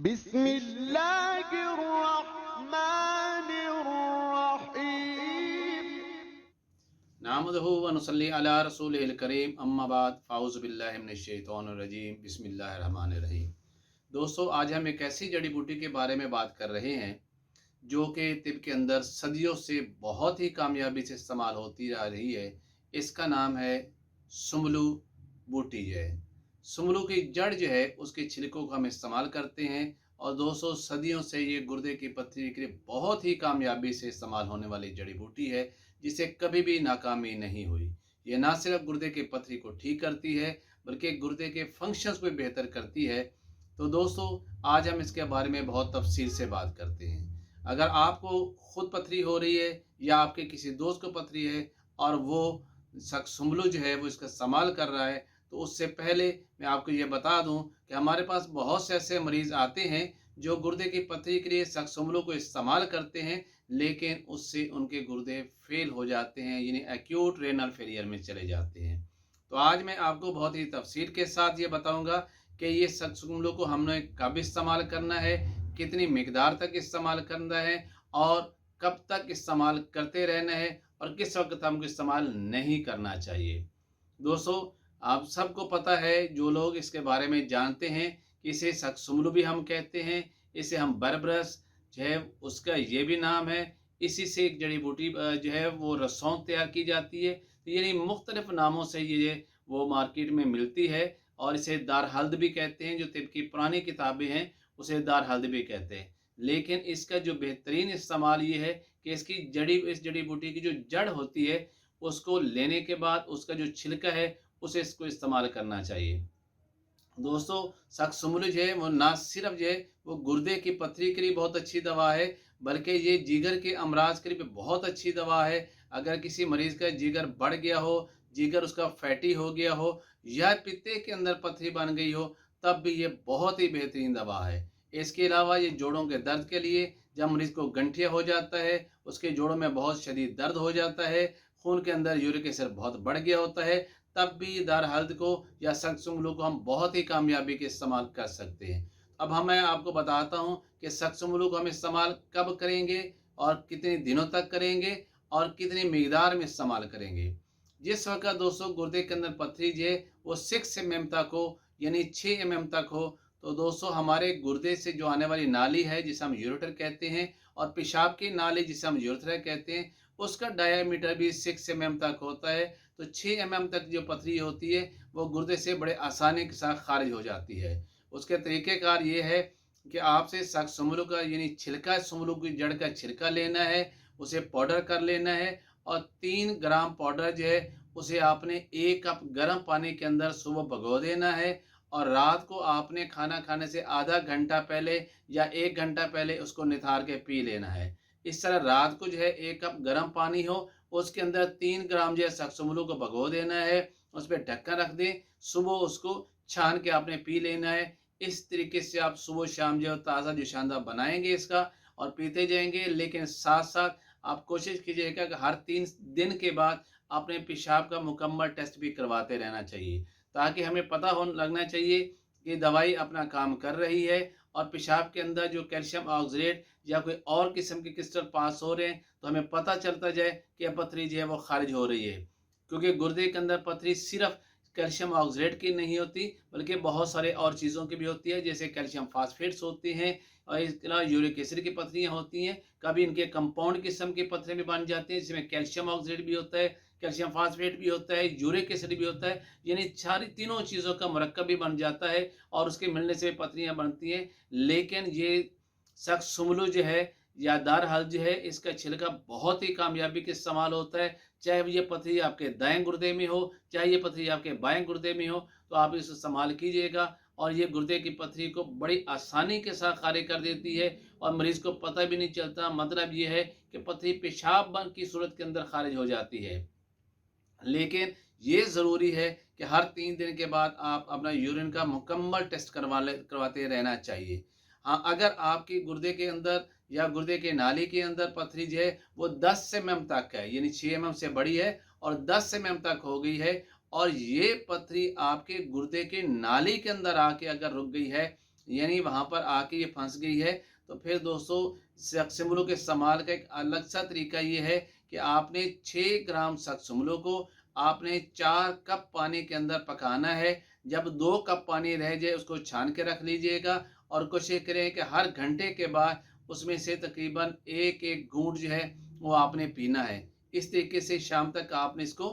बिस्मिल्लाहिर्रहमानिर्रहीम। नामदहु व नुसल्ली अला रसूलिल करीम अम्मा बाद फ़ाउज़ु बिल्लाहि मिनश शैतानिर रजीम बिस्मिल्लाहिर रहमानिर रहीम। दोस्तों, आज हम एक ऐसी जड़ी बूटी के बारे में बात कर रहे हैं जो कि तिब के अंदर सदियों से बहुत ही कामयाबी से इस्तेमाल होती आ रही है। इसका नाम है सुमलू बूटी है। सुमलू की जड़ जो है उसके छिलकों को हम इस्तेमाल करते हैं और दोस्तों सदियों से ये गुर्दे की पथरी के लिए बहुत ही कामयाबी से इस्तेमाल होने वाली जड़ी बूटी है, जिसे कभी भी नाकामी नहीं हुई। ये ना सिर्फ गुर्दे की पथरी को ठीक करती है बल्कि गुर्दे के फंक्शंस को बेहतर करती है। तो दोस्तों, आज हम इसके बारे में बहुत तफसील से बात करते हैं। अगर आपको खुद पथरी हो रही है या आपके किसी दोस्त को पथरी है और वो सुमलू जो है वो इसका इस्तेमाल कर रहा है, तो उससे पहले मैं आपको ये बता दूं कि हमारे पास बहुत से ऐसे मरीज़ आते हैं जो गुर्दे की पथरी के लिए सक्सुमलू को इस्तेमाल करते हैं, लेकिन उससे उनके गुर्दे फेल हो जाते हैं, यानी एक्यूट रेनल फेलियर में चले जाते हैं। तो आज मैं आपको बहुत ही तफसील के साथ ये बताऊंगा कि ये सक्सुमलू को हमने कब इस्तेमाल करना है, कितनी मिकदार तक इस्तेमाल करना है और कब तक इस्तेमाल करते रहना है और किस वक्त हमको इस्तेमाल नहीं करना चाहिए। दोस्तों, आप सबको पता है, जो लोग इसके बारे में जानते हैं कि इसे सक्सुमलू भी हम कहते हैं, इसे हम बरबरस जो है उसका ये भी नाम है। इसी से एक जड़ी बूटी जो है वो रसौंध तैयार की जाती है। तो यानी मुख्तलिफ नामों से ये वो मार्केट में मिलती है और इसे दार हल्द भी कहते हैं। जो तिब की पुरानी किताबें हैं उसे दार हल्द भी कहते हैं। लेकिन इसका जो बेहतरीन इस्तेमाल ये है कि इस जड़ी बूटी की जो जड़ होती है उसको लेने के बाद उसका जो छिलका है उसे इसको इस्तेमाल करना चाहिए। दोस्तों, सक्सुमलू जो है वो ना सिर्फ जो है वो गुर्दे की पथरी के लिए बहुत अच्छी दवा है, बल्कि ये जिगर के अमराज के लिए भी बहुत अच्छी दवा है। अगर किसी मरीज का जिगर बढ़ गया हो, जिगर उसका फैटी हो गया हो या पित्ते के अंदर पथरी बन गई हो, तब भी ये बहुत ही बेहतरीन दवा है। इसके अलावा ये जोड़ों के दर्द के लिए, जब मरीज को गंठिया हो जाता है, उसके जोड़ों में बहुत शदीद दर्द हो जाता है, खून के अंदर यूरिक एसिड बहुत बढ़ गया होता है, तब भी दार हल्द को या सक्सुमलू को हम बहुत ही कामयाबी के इस्तेमाल कर सकते हैं। अब मैं आपको बताता हूँ कि सक्सुमलू को हम इस्तेमाल कब करेंगे और कितने दिनों तक करेंगे और कितनी मिकदार में इस्तेमाल करेंगे। जिस वक्त दोस्तों गुर्दे के अंदर पथरी जो है वो 6 mm तक हो, यानी 6 mm तक हो, तो दोस्तों हमारे गुर्दे से जो आने वाली नाली है जिसे हम यूरेटर कहते हैं और पेशाब की नाली जिसे हम यूरेथ्रा कहते हैं, उसका डायामीटर भी 6 mm तक होता है। तो 6 mm तक जो पथरी होती है वो गुर्दे से बड़े आसानी के साथ खारिज हो जाती है। उसके तरीक़ेकार ये है कि आपसे सक्सुमलू का यानी छिलका, सुमलू की जड़ का छिलका लेना है, उसे पाउडर कर लेना है और 3 ग्राम पाउडर जो है उसे आपने 1 कप गर्म पानी के अंदर सुबह भिगो देना है और रात को आपने खाना खाने से आधा घंटा पहले या 1 घंटा पहले उसको निथार के पी लेना है। इस तरह रात को जो है 1 कप गर्म पानी हो, उसके अंदर 3 ग्राम जो है सक्सुमलू को भिगो देना है, उस पर ढक्कन रख दें, सुबह उसको छान के आपने पी लेना है। इस तरीके से आप सुबह शाम जो ताज़ा जुशांदा बनाएंगे इसका और पीते जाएंगे। लेकिन साथ साथ आप कोशिश कीजिएगा कि हर 3 दिन के बाद अपने पेशाब का मुकम्मल टेस्ट भी करवाते रहना चाहिए, ताकि हमें पता हो लगना चाहिए कि दवाई अपना काम कर रही है और पेशाब के अंदर जो कैल्शियम ऑक्सलेट या कोई और किस्म के क्रिस्टल पास हो रहे हैं, तो हमें पता चलता जाए कि पथरी जो है वो खारिज हो रही है। क्योंकि गुर्दे के अंदर पथरी सिर्फ कैल्शियम ऑक्सलेट की नहीं होती, बल्कि बहुत सारे और चीज़ों की भी होती है, जैसे कैल्शियम फास्फेट्स होते हैं और इसके अलावा यूरिक एसिड की पथरियाँ होती हैं। कभी इनके कंपाउंड किस्म की पथरी भी बन जाती हैं, जिसमें कैल्शियम ऑक्सलेट भी होता है, कैल्शियम फास्फेट भी होता है, यूरिक एसिड भी होता है, यानी सारी तीनों चीज़ों का मरक्कब भी बन जाता है और उसके मिलने से पथरियाँ बनती हैं। लेकिन ये सक्सुमलू जो है या दार हल्द जो है, इसका छिलका बहुत ही कामयाबी के इस्तेमाल होता है। चाहे ये पथरी आपके दाएं गुर्दे में हो, चाहे ये पथरी आपके बाएं गुर्दे में हो, तो आप इसे इस्तेमाल कीजिएगा और ये गुर्दे की पथरी को बड़ी आसानी के साथ खारिज कर देती है और मरीज़ को पता भी नहीं चलता। मतलब ये है कि पथरी पेशाब बन की सूरत के अंदर खारिज हो जाती है। लेकिन ये ज़रूरी है कि हर 3 दिन के बाद आप अपना यूरिन का मुकम्मल टेस्ट करवाते रहना चाहिए। हाँ, अगर आपकी गुर्दे के अंदर या गुर्दे के नाली के अंदर पथरी जो है वो 10 mm तक है, यानी 6 mm से बड़ी है और 10 mm तक हो गई है और ये पथरी आपके गुर्दे के नाली के अंदर आके अगर रुक गई है यानी वहाँ पर आके ये फंस गई है, तो फिर दोस्तों सक्सिमुलु के इस्तेमाल का एक अलग सा तरीका ये है कि आपने 6 ग्राम सक्सिमुलु को आपने 4 कप पानी के अंदर पकाना है। जब 2 कप पानी रह जाए उसको छान के रख लीजिएगा और कोशिश करें कि हर घंटे के बाद उसमें से तकरीबन 1-1 घूंट जो है वो आपने पीना है। इस तरीके से शाम तक आपने इसको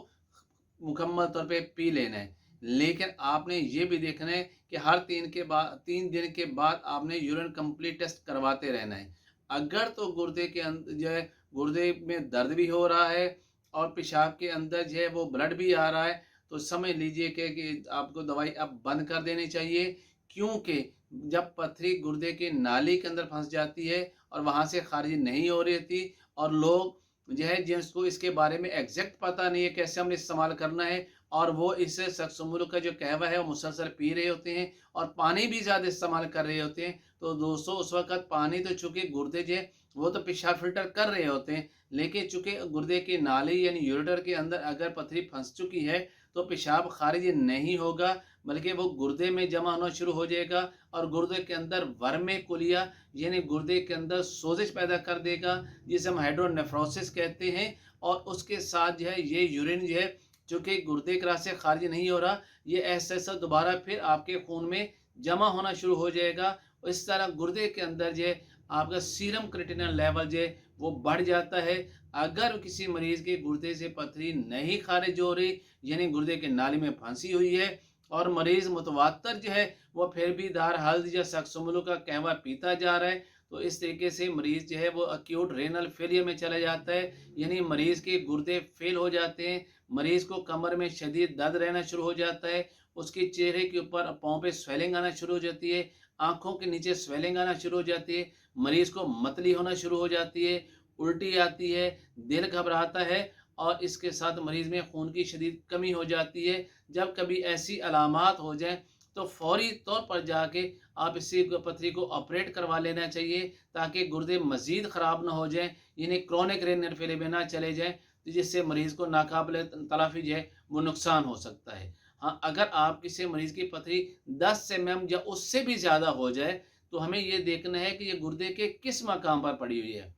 मुकम्मल तौर पे पी लेना है। लेकिन आपने ये भी देखना है कि हर 3 दिन के बाद आपने यूरिन कंप्लीट टेस्ट करवाते रहना है। अगर तो गुर्दे के जो है गुर्दे में दर्द भी हो रहा है और पेशाब के अंदर जो है वो ब्लड भी आ रहा है, तो समझ लीजिए कि आपको दवाई अब बंद कर देनी चाहिए। क्योंकि जब पथरी गुर्दे की नाली के अंदर फंस जाती है और वहाँ से खारिज नहीं हो रही थी और लोग जो है जिसको इसके बारे में एग्जैक्ट पता नहीं है कैसे हमने इस्तेमाल करना है, और वो इस सक्सुमुलु का जो कहवा है वो मुसलसल पी रहे होते हैं और पानी भी ज़्यादा इस्तेमाल कर रहे होते हैं। तो दोस्तों उस वक़्त पानी तो चूँकि गुर्दे जो है वो तो पेशाब फ़िल्टर कर रहे होते हैं, लेकिन चूँकि गुर्दे की नाली यानी यूरेटर के अंदर अगर पथरी फँस चुकी है तो पेशाब खारिज नहीं होगा, बल्कि वो गुर्दे में जमा होना शुरू हो जाएगा और गुर्दे के अंदर वर्मिकुलिया यानी गुर्दे के अंदर सोजिश पैदा कर देगा, जिसे हम हाइड्रोनेफ्रोसिस कहते हैं। और उसके साथ जो है ये यूरिन जो है चूँकि गुर्दे के रास्ते से खारिज नहीं हो रहा, ये ऐसा दोबारा फिर आपके खून में जमा होना शुरू हो जाएगा। इस तरह गुर्दे के अंदर जो है आपका सीरम क्रिएटिनिन लेवल जो है वो बढ़ जाता है। अगर किसी मरीज़ के गुर्दे से पथरी नहीं खारिज हो रही यानी गुर्दे के नाली में फंसी हुई है और मरीज़ मुतवातर जो है वो फिर भी दार हल्द या सक्सुमुलु का कहवा पीता जा रहा है, तो इस तरीके से मरीज़ जो है वो एक्यूट रेनल फेलियर में चला जाता है, यानी मरीज़ के गुर्दे फेल हो जाते हैं। मरीज़ को कमर में शदीद दर्द रहना शुरू हो जाता है, उसके चेहरे के ऊपर पाँव पे स्वेलिंग आना शुरू हो जाती है, आँखों के नीचे स्वेलिंग आना शुरू हो जाती है, मरीज़ को मतली होना शुरू हो जाती है, उल्टी आती है, दिल घबराता है और इसके साथ मरीज़ में खून की शदीद कमी हो जाती है। जब कभी ऐसी अलामात हो जाएँ तो फ़ौरी तौर पर जाके आप इसी पथरी को ऑपरेट करवा लेना चाहिए, ताकि गुर्दे मज़ीद ख़राब ना हो जाएँ, यानी क्रोनिक रेनल फेलियर में ना चले जाएँ, जिससे मरीज़ को नाकाबिल तलाफ़ी जो है वो नुकसान हो सकता है। हाँ, अगर आप किसी मरीज़ की पथरी 10 एमएम या उससे भी ज़्यादा हो जाए, तो हमें ये देखना है कि ये गुर्दे के किस मकाम पर पड़ी हुई है।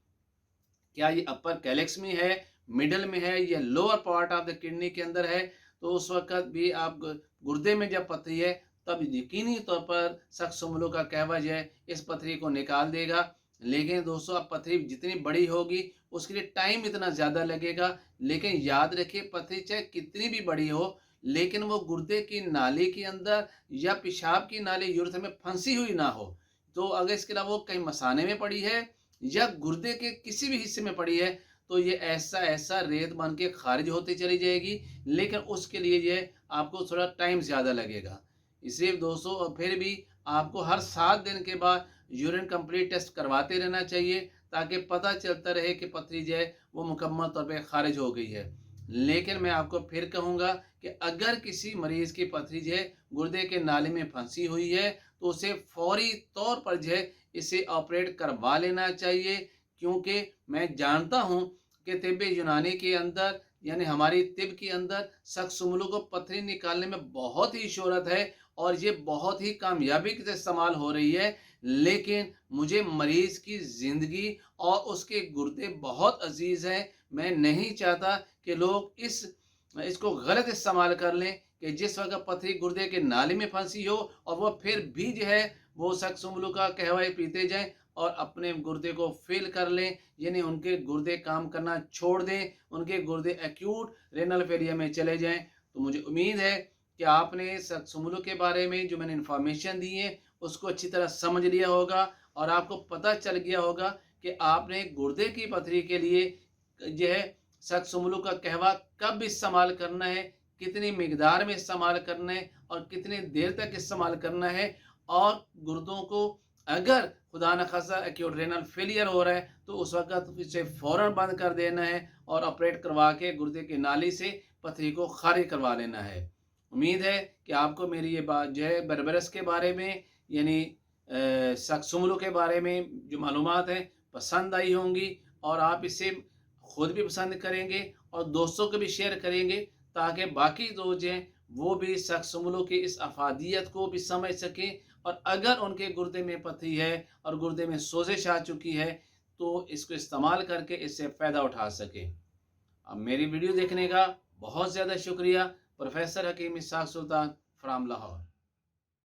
क्या ये अपर कैलिक्स में है, मिडल में है या lower part of the kidney के अंदर है, तो उस वक़्त भी आप गुर्दे में जब पथरी है तब यकीनी तौर पर सक्सुमुलु का कहवा जो है इस पथरी को निकाल देगा। लेकिन दोस्तों अब पथरी जितनी बड़ी होगी उसके लिए टाइम इतना ज़्यादा लगेगा, लेकिन याद रखिए पथरी चाहे कितनी भी बड़ी हो, लेकिन वो गुर्दे की नाली के अंदर या पेशाब की नाली यूरेथ्रा में फंसी हुई ना हो। तो अगर इसके अलावा वो कहीं मसाने में पड़ी है या गुर्दे के किसी भी हिस्से में पड़ी है, तो ये ऐसा रेत बन के खारिज होती चली जाएगी, लेकिन उसके लिए ये आपको थोड़ा टाइम ज़्यादा लगेगा। इसलिए दोस्तों फिर भी आपको हर 7 दिन के बाद यूरिन कंप्लीट टेस्ट करवाते रहना चाहिए, ताकि पता चलता रहे कि पथरी जो है वो मुकम्मल तौर पे खारिज हो गई है। लेकिन मैं आपको फिर कहूँगा कि अगर किसी मरीज़ की पथरी जो है गुर्दे के नाली में फंसी हुई है, तो उसे फ़ौरी तौर पर जो है इसे ऑपरेट करवा लेना चाहिए। क्योंकि मैं जानता हूँ कि तिब्ब यूनानी के अंदर यानी हमारी तिब्ब के अंदर सक्सुमुलु को पथरी निकालने में बहुत ही शोहरत है और ये बहुत ही कामयाबी से इस्तेमाल हो रही है। लेकिन मुझे मरीज़ की ज़िंदगी और उसके गुर्दे बहुत अज़ीज़ हैं। मैं नहीं चाहता कि लोग इसको गलत इस्तेमाल कर लें कि जिस वक़्त पथरी गुर्दे के नाली में फंसी हो और वो फिर भी जो है वो सक्सुमुलु का कहवा पीते जाएँ और अपने गुर्दे को फ़ेल कर लें, यानी उनके गुर्दे काम करना छोड़ दें, उनके गुर्दे एक्यूट रेनल फेलियर में चले जाएँ। तो मुझे उम्मीद है कि आपने सक्सुमुलु के बारे में जो मैंने इन्फॉर्मेशन दी है उसको अच्छी तरह समझ लिया होगा और आपको पता चल गया होगा कि आपने गुर्दे की पथरी के लिए जो है सक्सुमुलु का कहवा कब इस्तेमाल करना है, कितनी मिकदार में इस्तेमाल करना है और कितनी देर तक इस्तेमाल करना है। और गुर्दों को अगर खुदा न खासा एक्यूट रेनल फेलियर हो रहा है तो उस वक़्त इसे फ़ौरन बंद कर देना है और ऑपरेट करवा के गुर्दे की नाली से पथरी को खारिज करवा लेना है। उम्मीद है कि आपको मेरी ये बात जो है बरबरस के बारे में यानी सक्सुमुलु के बारे में जो मालूमात हैं पसंद आई होंगी और आप इसे खुद भी पसंद करेंगे और दोस्तों को भी शेयर करेंगे, ताकि बाकी लोग जो हैं वो भी शख्समुलों की इस अफादियत को भी समझ सकें, और अगर उनके गुर्दे में पथरी है और गुर्दे में सोजिश आ चुकी है तो इसको इस्तेमाल करके इससे फ़ायदा उठा सकें। अब मेरी वीडियो देखने का बहुत ज़्यादा शुक्रिया। Professor Hakeem Ishaq Sultan from Lahore.